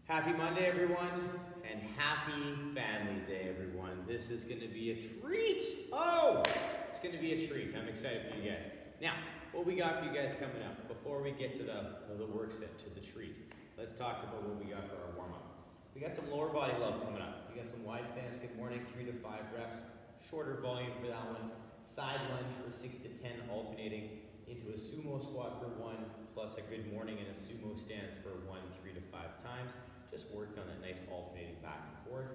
Happy Monday, everyone, and happy Families Day, everyone. This is going to be a treat. Oh, it's going to be a treat. I'm excited for you guys. Now, what we got for you guys coming up, before we get to the work set, to the treat, let's talk about what we got for our warm-up. We got some lower body love coming up. We got some wide stance, good morning, 3 to 5 reps, shorter volume for that one, side lunge for 6 to 10, alternating into a sumo squat for 1, plus a good morning and a sumo stance for 1, 3 to 5 times. Just working on that nice alternating back and forth.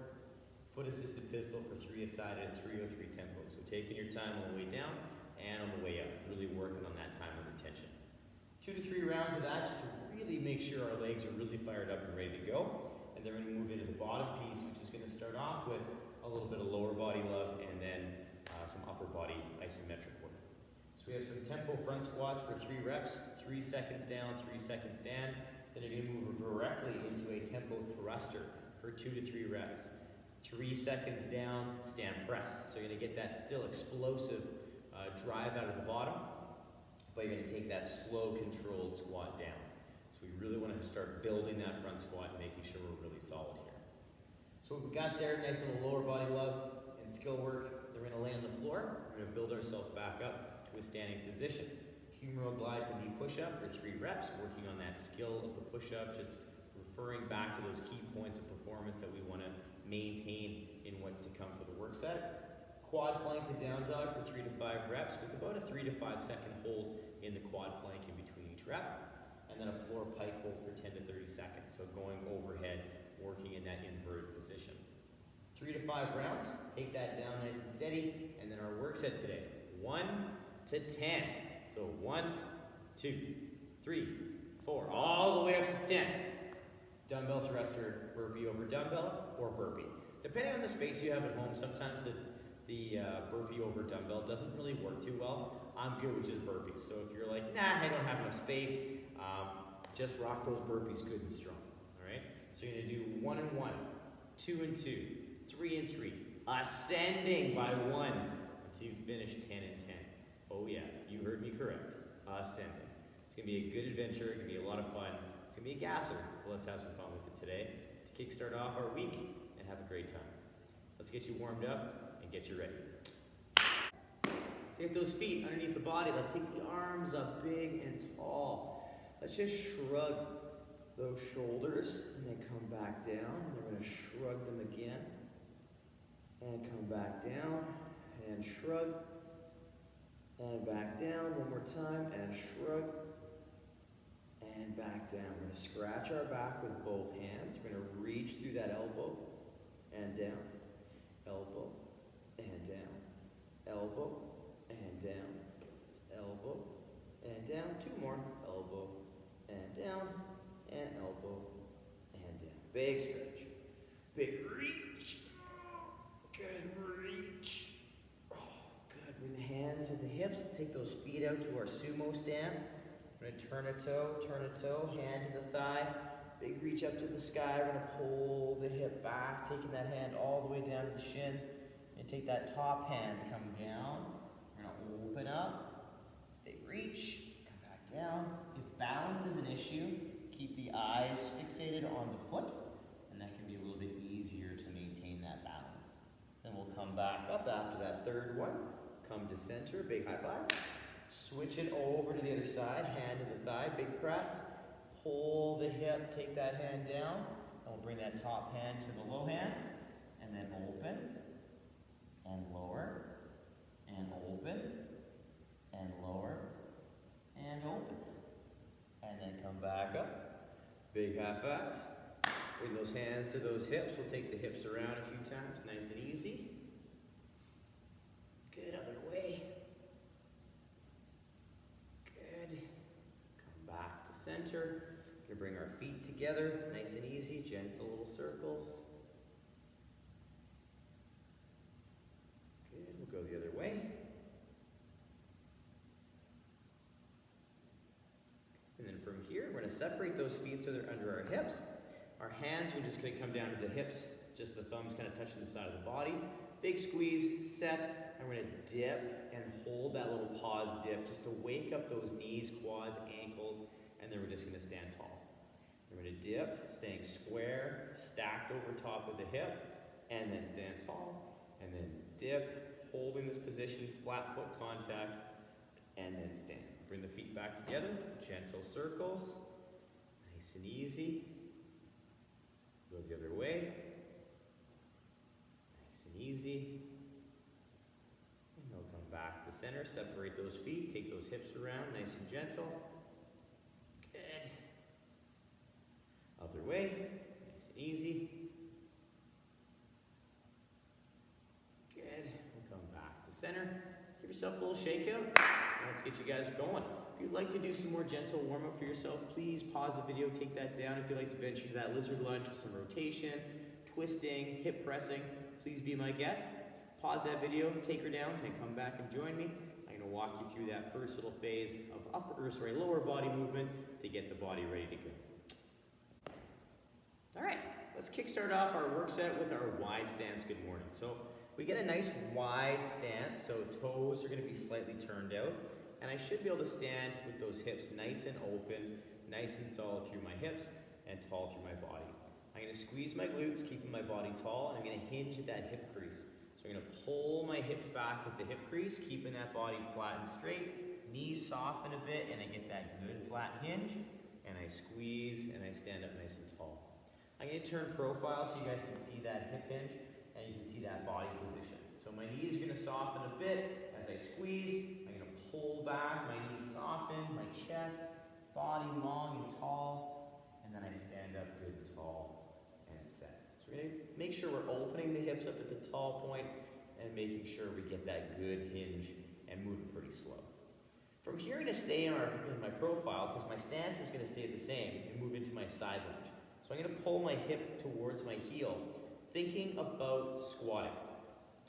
Foot assisted pistol for 3 aside at a 303 tempo. So taking your time on the way down and on the way up. Really working on that time under tension. 2 to 3 rounds of that just to really make sure our legs are really fired up and ready to go. And then we're going to move into the bottom piece, which is going to start off with a little bit of lower body love and then some upper body isometric work. So we have some tempo front squats for 3 reps, 3 seconds down, 3 seconds stand. Then you're going to move directly into a tempo thruster for 2 to 3 reps. 3 seconds down, stand press. So you're going to get that still explosive drive out of the bottom, but you're going to take that slow, controlled squat down. So we really want to start building that front squat and making sure we're really solid here. So what we got there, nice little lower body love and skill work. Then we're going to lay on the floor. We're going to build ourselves back up to a standing position. Humeral Glide to knee push-up for 3 reps, working on that skill of the push-up, just referring back to those key points of performance that we want to maintain in what's to come for the work set. Quad plank to down dog for 3 to 5 reps with about a 3 to 5 second hold in the quad plank in between each rep. And then a floor pike hold for 10 to 30 seconds, so going overhead, working in that inverted position. 3 to 5 rounds, take that down nice and steady, and then our work set today, 1 to 10. So 1, 2, 3, 4, all the way up to 10. Dumbbell thruster, burpee over dumbbell, or burpee. Depending on the space you have at home, sometimes the burpee over dumbbell doesn't really work too well. I'm good with just burpees. So if you're like, nah, I don't have enough space, just rock those burpees good and strong. All right? So you're going to do 1 and 1, 2 and 2, 3 and 3, ascending by ones until you finish 10 and 10. Oh yeah, you heard me correct. Ascending. It's going to be a good adventure. It's going to be a lot of fun. It's going to be a gasser. Well, let's have some fun with it today to kickstart off our week and have a great time. Let's get you warmed up and get you ready. Let's get those feet underneath the body. Let's take the arms up big and tall. Let's just shrug those shoulders and then come back down. And we're going to shrug them again and come back down and shrug. And back down one more time, and shrug, and back down. We're going to scratch our back with both hands. We're going to reach through that elbow, and down, elbow, and down, elbow, and down, elbow, and down. 2 more, elbow, and down, and elbow, and down. Big stretch, big reach, good reach. Bring the hands to the hips. Let's take those feet out to our sumo stance. We're going to turn a toe, hand to the thigh. Big reach up to the sky. We're going to pull the hip back, taking that hand all the way down to the shin. And take that top hand to come down. We're going to open up. Big reach. Come back down. If balance is an issue, keep the eyes fixated on the foot. And that can be a little bit easier to maintain that balance. Then we'll come back up after that third one. Come to center, big high five. Switch it over to the other side, hand to the thigh, big press. Pull the hip, take that hand down, and we'll bring that top hand to the low hand, and then open, and lower, and open, and lower, and open. And then come back up, big high five. Bring those hands to those hips. We'll take the hips around a few times, nice and easy. Good, other way. Good. Come back to center. We're going to bring our feet together, nice and easy, gentle little circles. Good, we'll go the other way. And then from here, we're going to separate those feet so they're under our hips. Our hands are just going to come down to the hips, just the thumbs kind of touching the side of the body. Big squeeze, set, and we're going to dip and hold that little pause dip just to wake up those knees, quads, ankles, and then we're just going to stand tall. We're going to dip, staying square, stacked over top of the hip, and then stand tall, and then dip, holding this position, flat foot contact, and then stand. Bring the feet back together, gentle circles, nice and easy. Go the other way, nice and easy. And we'll come back to center, separate those feet, take those hips around, nice and gentle. Good. Other way, nice and easy. Good. We'll come back to center. Give yourself a little shakeout. Let's get you guys going. If you'd like to do some more gentle warm-up for yourself, please pause the video, take that down. If you'd like to venture to that lizard lunge with some rotation, twisting, hip pressing, please be my guest. Pause that video, take her down, and come back and join me. I'm going to walk you through that first little phase of lower body movement to get the body ready to go. All right, let's kickstart off our work set with our wide stance good morning. So we get a nice wide stance, so toes are going to be slightly turned out. And I should be able to stand with those hips nice and open, nice and solid through my hips and tall through my body. I'm going to squeeze my glutes, keeping my body tall, and I'm going to hinge at that hip crease. So I'm going to pull my hips back at the hip crease, keeping that body flat and straight. Knees soften a bit, and I get that good flat hinge. And I squeeze, and I stand up nice and tall. I'm going to turn profile so you guys can see that hip hinge, and you can see that body position. So my knees are going to soften a bit as I squeeze. Pull back, my knees soften, my chest, body long and tall, and then I stand up good and tall and set. So we're going to make sure we're opening the hips up at the tall point and making sure we get that good hinge and moving pretty slow. From here, I'm going to stay in my profile because my stance is going to stay the same and move into my side lunge. So I'm going to pull my hip towards my heel, thinking about squatting.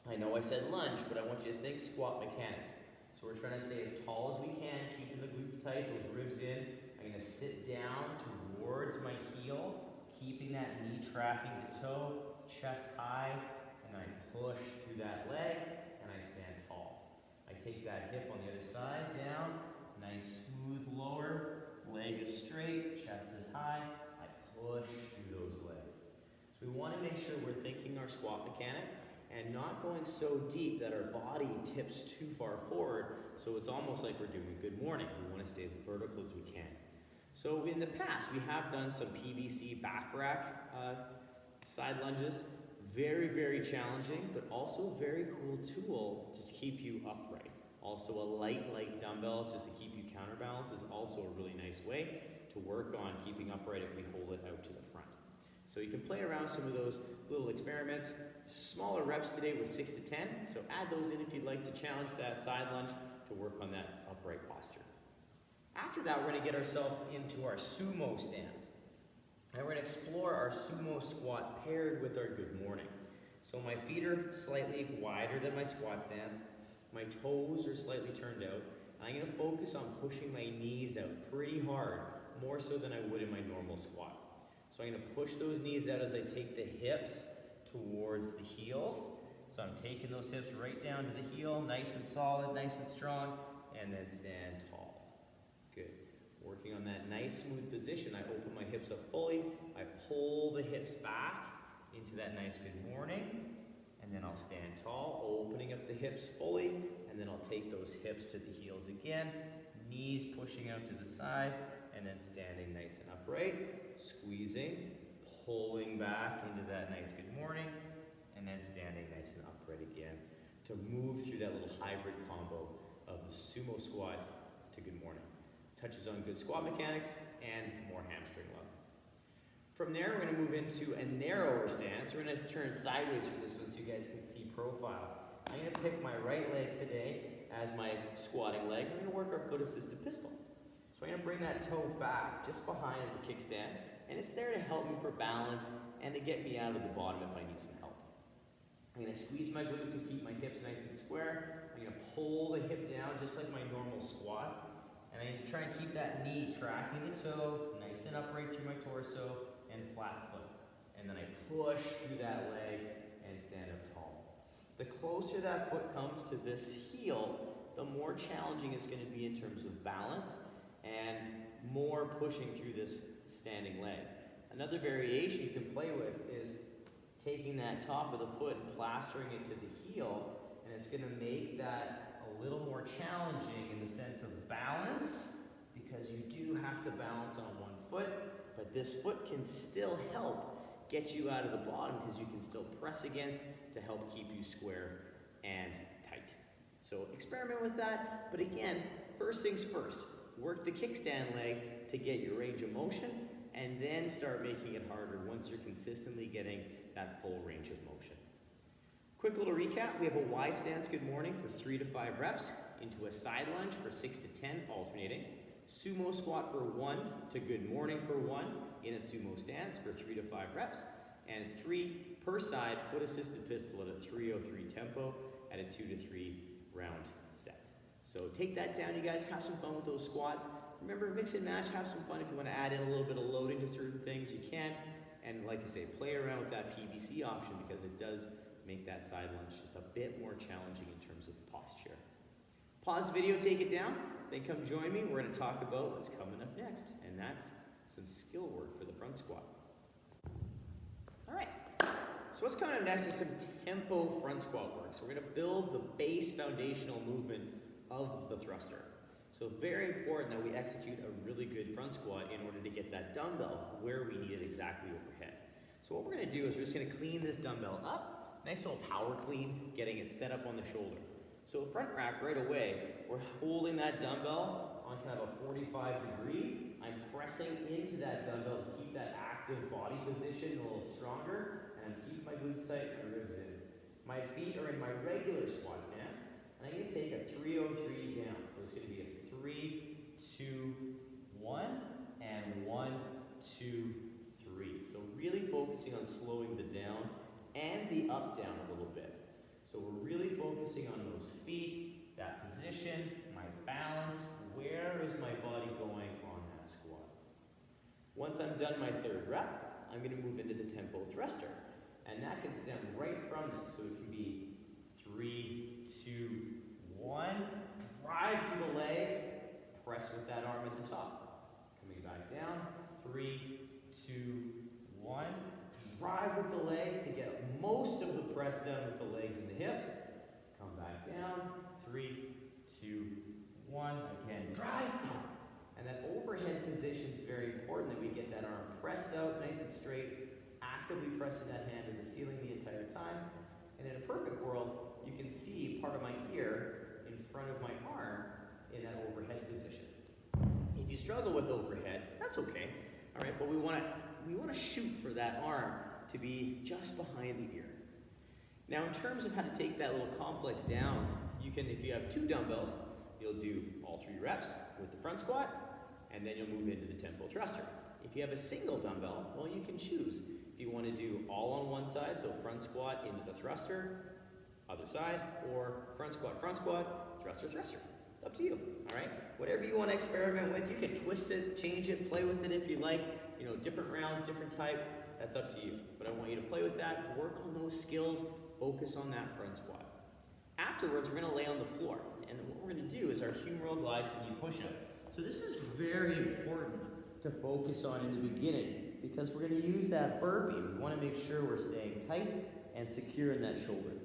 I know I said lunge, but I want you to think squat mechanics. So we're trying to stay as tall as we can, keeping the glutes tight, those ribs in. I'm going to sit down towards my heel, keeping that knee tracking the toe, chest high, and I push through that leg, and I stand tall. I take that hip on the other side, down, nice smooth lower, leg is straight, chest is high, I push through those legs. So we want to make sure we're thinking our squat mechanic, and not going so deep that our body tips too far forward, so it's almost like we're doing a good morning. We want to stay as vertical as we can. So in the past, we have done some PVC back rack side lunges. Very, very challenging, but also a very cool tool to keep you upright. Also a light dumbbell just to keep you counterbalanced is also a really nice way to work on keeping upright if we hold it out to the front. So you can play around some of those little experiments. Smaller reps today with 6 to 10. So add those in if you'd like to challenge that side lunge to work on that upright posture. After that, we're going to get ourselves into our sumo stance. And we're going to explore our sumo squat paired with our good morning. So my feet are slightly wider than my squat stance. My toes are slightly turned out. And I'm going to focus on pushing my knees out pretty hard, more so than I would in my normal squat. So I'm going to push those knees out as I take the hips towards the heels. So I'm taking those hips right down to the heel, nice and solid, nice and strong, and then stand tall. Good. Working on that nice smooth position, I open my hips up fully. I pull the hips back into that nice good morning, and then I'll stand tall, opening up the hips fully, and then I'll take those hips to the heels again, knees pushing out to the side, and then standing nice and upright, squeezing, pulling back into that nice good morning, and then standing nice and upright again to move through that little hybrid combo of the sumo squat to good morning. Touches on good squat mechanics and more hamstring love. From there, we're going to move into a narrower stance. We're going to turn sideways for this one so you guys can see profile. I'm going to pick my right leg today as my squatting leg. We're going to work our foot assisted pistol. So I'm going to bring that toe back just behind as a kickstand, and it's there to help me for balance and to get me out of the bottom if I need some help. I'm going to squeeze my glutes and keep my hips nice and square. I'm going to pull the hip down just like my normal squat. And I'm going to try and keep that knee tracking the toe, nice and upright through my torso, and flat foot. And then I push through that leg and stand up tall. The closer that foot comes to this heel, the more challenging it's going to be in terms of balance and more pushing through this standing leg. Another variation you can play with is taking that top of the foot and plastering it to the heel, and it's going to make that a little more challenging in the sense of balance, because you do have to balance on one foot, but this foot can still help get you out of the bottom because you can still press against to help keep you square and tight. So experiment with that, but again, first things first, work the kickstand leg to get your range of motion, and then start making it harder once you're consistently getting that full range of motion. Quick little recap, we have a wide stance good morning for 3 to 5 reps, into a side lunge for 6 to 10 alternating, sumo squat for 1 to good morning for 1 in a sumo stance for 3 to 5 reps, and 3 per side foot assisted pistol at a 303 tempo at a 2 to 3 round set. So take that down, you guys, have some fun with those squats. Remember, mix and match, have some fun. If you want to add in a little bit of loading to certain things, you can. And like I say, play around with that PVC option because it does make that side lunge just a bit more challenging in terms of posture. Pause the video, take it down, then come join me. We're going to talk about what's coming up next, and that's some skill work for the front squat. All right, so what's coming up next is some tempo front squat work. So we're going to build the base foundational movement of the thruster. So very important that we execute a really good front squat in order to get that dumbbell where we need it exactly overhead. So what we're going to do is we're just going to clean this dumbbell up, nice little power clean, getting it set up on the shoulder. So front rack right away, we're holding that dumbbell on kind of a 45 degree. I'm pressing into that dumbbell to keep that active body position a little stronger, and I'm keeping my glutes tight, my ribs in. My feet are in my regular squat stance, and I'm going to take a 303 down. So it's going to be a 3, 2, 1, and 1, 2, 3. So really focusing on slowing the down and the up down a little bit. So we're really focusing on those feet, that position, my balance, where is my body going on that squat. Once I'm done my third rep, I'm going to move into the tempo thruster. And that can stem right from this. So it can be 3, 2, 1, drive through the legs, press with that arm at the top. Coming back down, 3, 2, 1, drive with the legs to get most of the press done with the legs and the hips. Come back down, 3, 2, 1, again, drive. And that overhead position is very important that we get that arm pressed out nice and straight, actively pressing that hand to the ceiling the entire time. And in a perfect world, you can see part of my ear in front of my arm in that overhead position. If you struggle with overhead, that's okay. All right, but we want to shoot for that arm to be just behind the ear. Now, in terms of how to take that little complex down, you can, if you have 2 dumbbells, you'll do all 3 reps with the front squat, and then you'll move into the tempo thruster. If you have a single dumbbell, well, you can choose. If you want to do all on one side, so front squat into the thruster, other side, or front squat, thruster, thruster. It's up to you, all right? Whatever you want to experiment with, you can twist it, change it, play with it if you like. You know, different rounds, different type, that's up to you. But I want you to play with that, work on those skills, focus on that front squat. Afterwards, we're going to lay on the floor. And what we're going to do is our Humeral Glide to knee push-up. So this is very important to focus on in the beginning because we're going to use that burpee. We want to make sure we're staying tight and secure in that shoulder.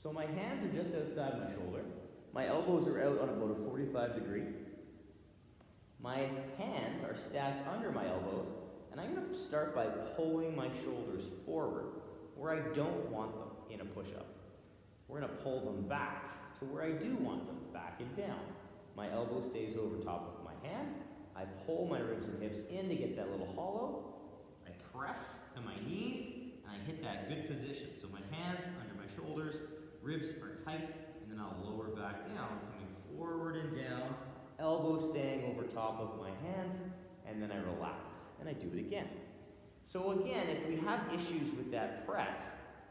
So my hands are just outside my shoulder. My elbows are out on about a 45 degree. My hands are stacked under my elbows, and I'm going to start by pulling my shoulders forward where I don't want them in a push-up. We're going to pull them back to where I do want them, back and down. My elbow stays over top of my hand. I pull my ribs and hips in to get that little hollow. I press to my knees, and I hit that good position. So my hands under my shoulders, ribs are tight, and then I'll lower back down, coming forward and down, elbows staying over top of my hands, and then I relax, and I do it again. So again, if we have issues with that press,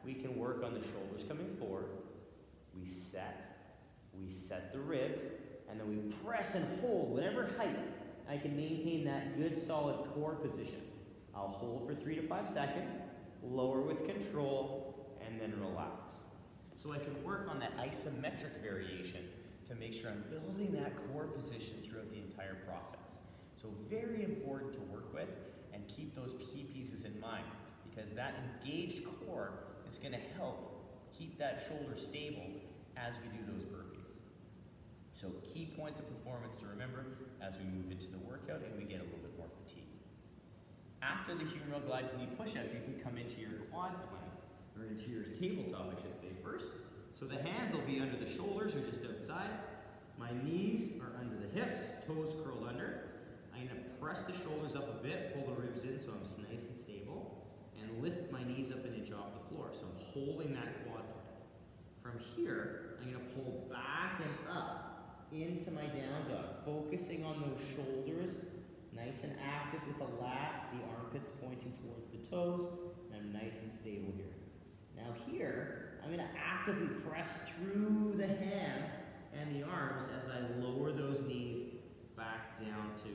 we can work on the shoulders coming forward. We set the ribs, and then we press and hold whatever height I can maintain that good solid core position. I'll hold for 3 to 5 seconds, lower with control, and then relax. So I can work on that isometric variation to make sure I'm building that core position throughout the entire process. So very important to work with. and keep those key pieces in mind, because that engaged core is going to help keep that shoulder stable as we do those burpees. So key points of performance to remember as we move into the workout and we get a little bit more fatigued. After the humeral glide to knee push-up, you can come into your quad plank, or into your tabletop, I should say, first. So the hands will be under the shoulders or just outside. My knees are under the hips, toes curled under. I'm going to press the shoulders up a bit, pull the ribs in so I'm nice and stable, and lift my knees up an inch off the floor. So I'm holding that quad plank. From here, I'm going to pull back and up into my down dog, focusing on those shoulders, nice and active with the lats, the armpits pointing towards the toes, and I'm nice and stable here. Now here, I'm going to actively press through the hands and the arms as I lower those knees back down to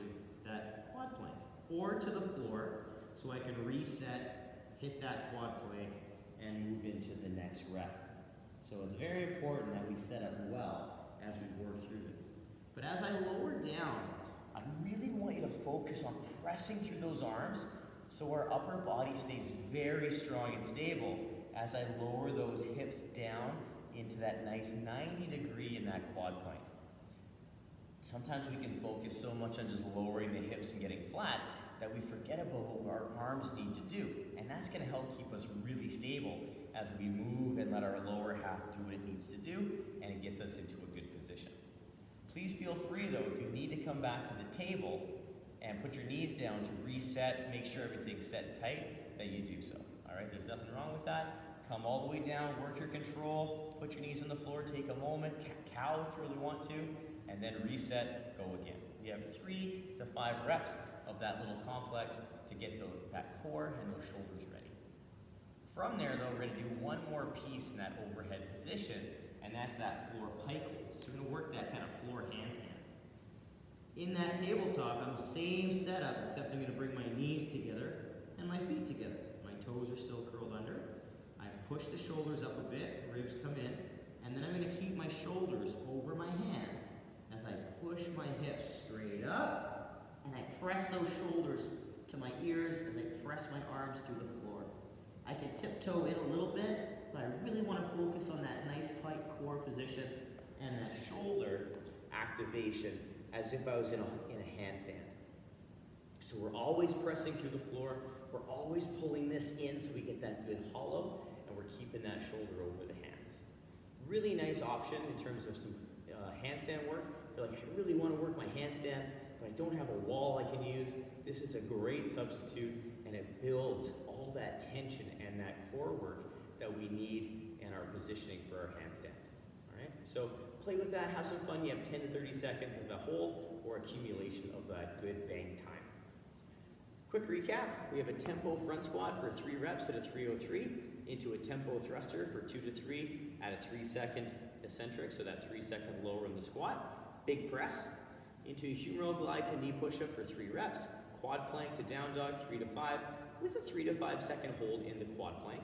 that quad plank or to the floor so I can reset, hit that quad plank, and move into the next rep. So it's very important that we set up well as we work through this. But as I lower down, I really want you to focus on pressing through those arms so our upper body stays very strong and stable as I lower those hips down into that nice 90 degree in that quad plank. Sometimes we can focus so much on just lowering the hips and getting flat that we forget about what our arms need to do. And that's going to help keep us really stable as we move and let our lower half do what it needs to do, and it gets us into a good position. Please feel free though, if you need to come back to the table and put your knees down to reset, make sure everything's set and tight, that you do so. All right, there's nothing wrong with that. Come all the way down, work your control, put your knees on the floor, take a moment, cow if you really want to, and then reset, go again. You have 3 to 5 reps of that little complex to get that core and those shoulders ready. From there though, we're going to do one more piece in that overhead position, and that's that floor pike hold. So we're going to work that kind of floor handstand. In that tabletop, I'm same setup, except I'm going to bring my knees together and my feet together. My toes are still curled under. I push the shoulders up a bit, ribs come in, and then I'm going to keep my shoulders over my hands as I push my hips straight up, and I press those shoulders to my ears as I press my arms through the floor. I can tiptoe in a little bit, but I really want to focus on that nice tight core position and that shoulder activation as if I was in a handstand. So we're always pressing through the floor, we're always pulling this in so we get that good hollow, and we're keeping that shoulder over the hands. Really nice option in terms of some handstand work. You're like, I really want to work my handstand, but I don't have a wall I can use. This is a great substitute, and it builds all that tension and that core work that we need in our positioning for our handstand. All right, so play with that, have some fun. You have 10 to 30 seconds of the hold or accumulation of that good bang time. Quick recap, we have a tempo front squat for 3 reps at a 303, into a tempo thruster for 2 to 3 at a 3-second eccentric, so that 3-second lower in the squat. Big press, into a humeral glide to knee push-up for 3 reps, quad plank to down dog 3 to 5, with a 3 to 5 second hold in the quad plank.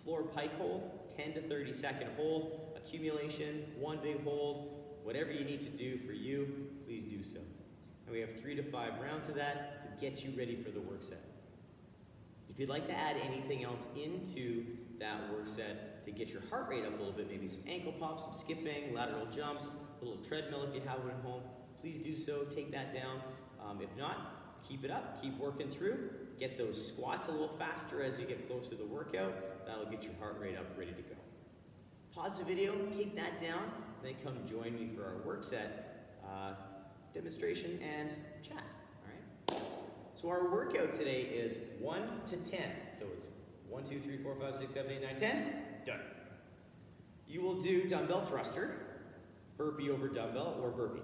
Floor pike hold, 10 to 30 second hold, accumulation, 1 big hold, whatever you need to do for you, please do so. And we have 3 to 5 rounds of that to get you ready for the work set. If you'd like to add anything else into that work set to get your heart rate up a little bit, maybe some ankle pops, some skipping, lateral jumps, a little treadmill if you have one at home, please do so, take that down. If not, keep it up, keep working through, get those squats a little faster as you get closer to the workout, that'll get your heart rate up, ready to go. Pause the video, take that down, and then come join me for our work set demonstration and chat, all right? So our workout today is 1 to 10, so it's 1, 2, 3, 4, 5, 6, 7, 8, 9, 10, done. You will do dumbbell thruster, burpee over dumbbell, or burpee.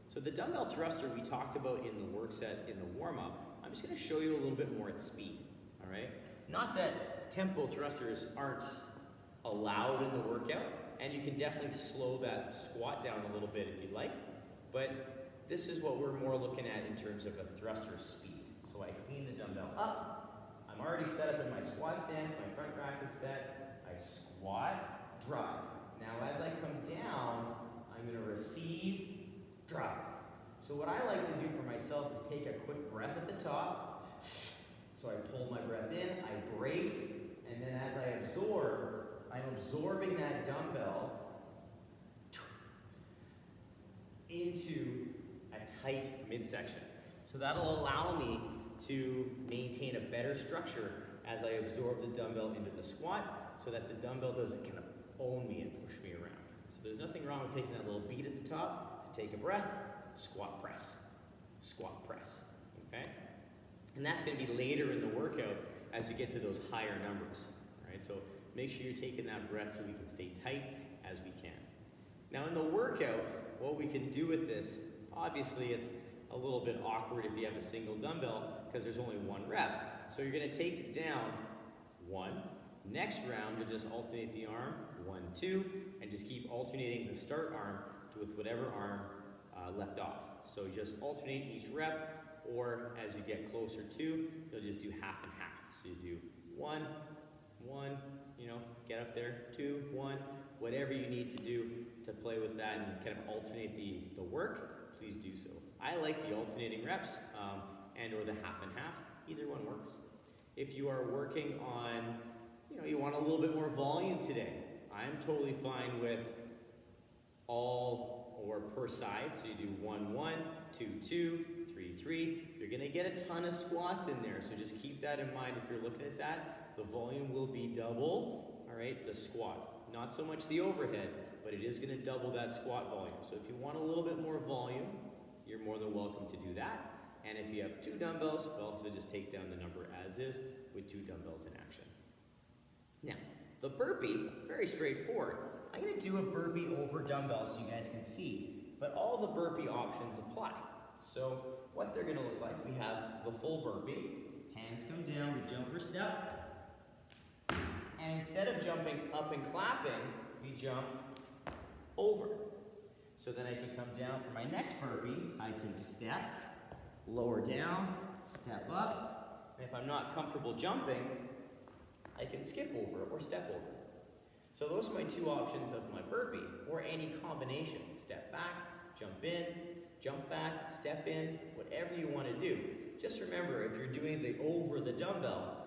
So the dumbbell thruster we talked about in the work set in the warm-up, I'm just going to show you a little bit more at speed, all right? Not that tempo thrusters aren't allowed in the workout, and you can definitely slow that squat down a little bit if you'd like, but this is what we're more looking at in terms of a thruster speed. So I clean the dumbbell up, I'm already set up in my squat stance, my front rack is set, I squat, drive. Now as I come down, I'm going to receive, drive. So what I like to do for myself is take a quick breath at the top, So I pull my breath in, I brace, and then as I absorb, I'm absorbing that dumbbell into a tight midsection. So that'll allow me to maintain a better structure as I absorb the dumbbell into the squat so that the dumbbell doesn't kind of own me and push me around. So there's nothing wrong with taking that little beat at the top to take a breath, squat press, okay? And that's gonna be later in the workout as you get to those higher numbers, all right? So make sure you're taking that breath so we can stay tight as we can. Now in the workout, what we can do with this, obviously it's a little bit awkward if you have a single dumbbell because there's only one rep. So you're gonna take it down, 1. Next round, you'll just alternate the arm, 1, 2, and just keep alternating the start arm with whatever arm left off. So just alternate each rep, or as you get closer to, you'll just do half and half. So you do 1, 1, you know, get up there, 2, 1, whatever you need to do to play with that and kind of alternate the work, please do so. I like the alternating reps and or the half and half. Either one works. If you are working on, you know, you want a little bit more volume today, I'm totally fine with all or per side. So you do 1, 1, 2, 2, 3, 3. You're gonna get a ton of squats in there. So just keep that in mind if you're looking at that. The volume will be double, all right, the squat. Not so much the overhead, but it is gonna double that squat volume. So if you want a little bit more volume, you're more than welcome to do that. And if you have 2 dumbbells, well, so just take down the number as is with 2 dumbbells in action. Now, the burpee, very straightforward. I'm gonna do a burpee over dumbbell so you guys can see, but all the burpee options apply. So what they're gonna look like, we have the full burpee, hands come down, we jump or step, and instead of jumping up and clapping, we jump over. So then I can come down for my next burpee, I can step, lower down, step up, and if I'm not comfortable jumping, I can skip over or step over. So those are my 2 options of my burpee, or any combination. Step back, jump in, jump back, step in, whatever you want to do. Just remember, if you're doing the over the dumbbell,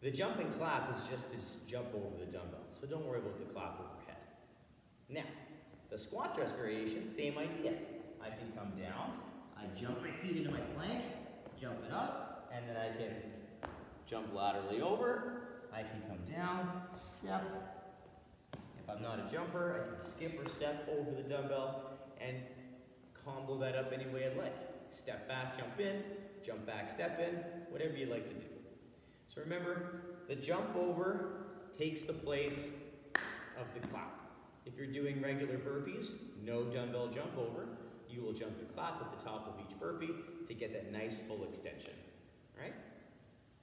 the jump and clap is just this jump over the dumbbell. So don't worry about the clap overhead. Now, the squat thrust variation, same idea. I can come down, I jump my feet into my plank, jump it up, and then I can jump laterally over, I can come down, step. If I'm not a jumper, I can skip or step over the dumbbell and combo that up any way I'd like. Step back, jump in, jump back, step in, whatever you like to do. So remember, the jump over takes the place of the clap. If you're doing regular burpees, no dumbbell jump over, you will jump and clap at the top of each burpee to get that nice full extension, all right?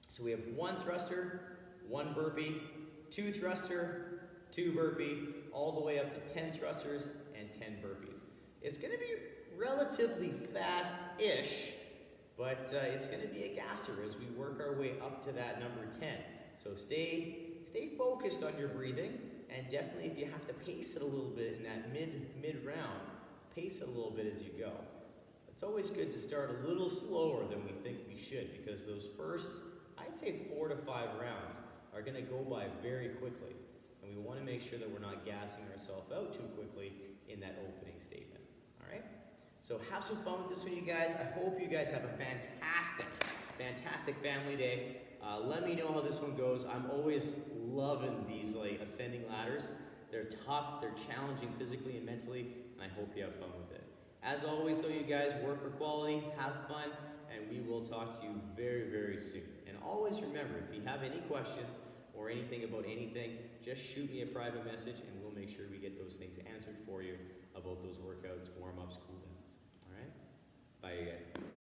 So we have 1 thruster, 1 burpee, 2 thruster, 2 burpee, all the way up to 10 thrusters and 10 burpees. It's gonna be relatively fast-ish, but it's gonna be a gasser as we work our way up to that number 10. So stay focused on your breathing, and definitely if you have to pace it a little bit in that mid-round, pace it a little bit as you go. It's always good to start a little slower than we think we should, because those first, I'd say 4 to 5 rounds are gonna go by very quickly. And we wanna make sure that we're not gassing ourselves out too quickly in that opening statement, all right? So have some fun with this one, you guys. I hope you guys have a fantastic family day. Let me know how this one goes. I'm always loving these like ascending ladders. They're tough, they're challenging physically and mentally, and I hope you have fun with it. As always though, you guys, work for quality, have fun, and we will talk to you very, very soon. And always remember, if you have any questions or anything about anything, just shoot me a private message and we'll make sure we get those things answered for you about those workouts, warm-ups, cool downs. All right? Bye, you guys.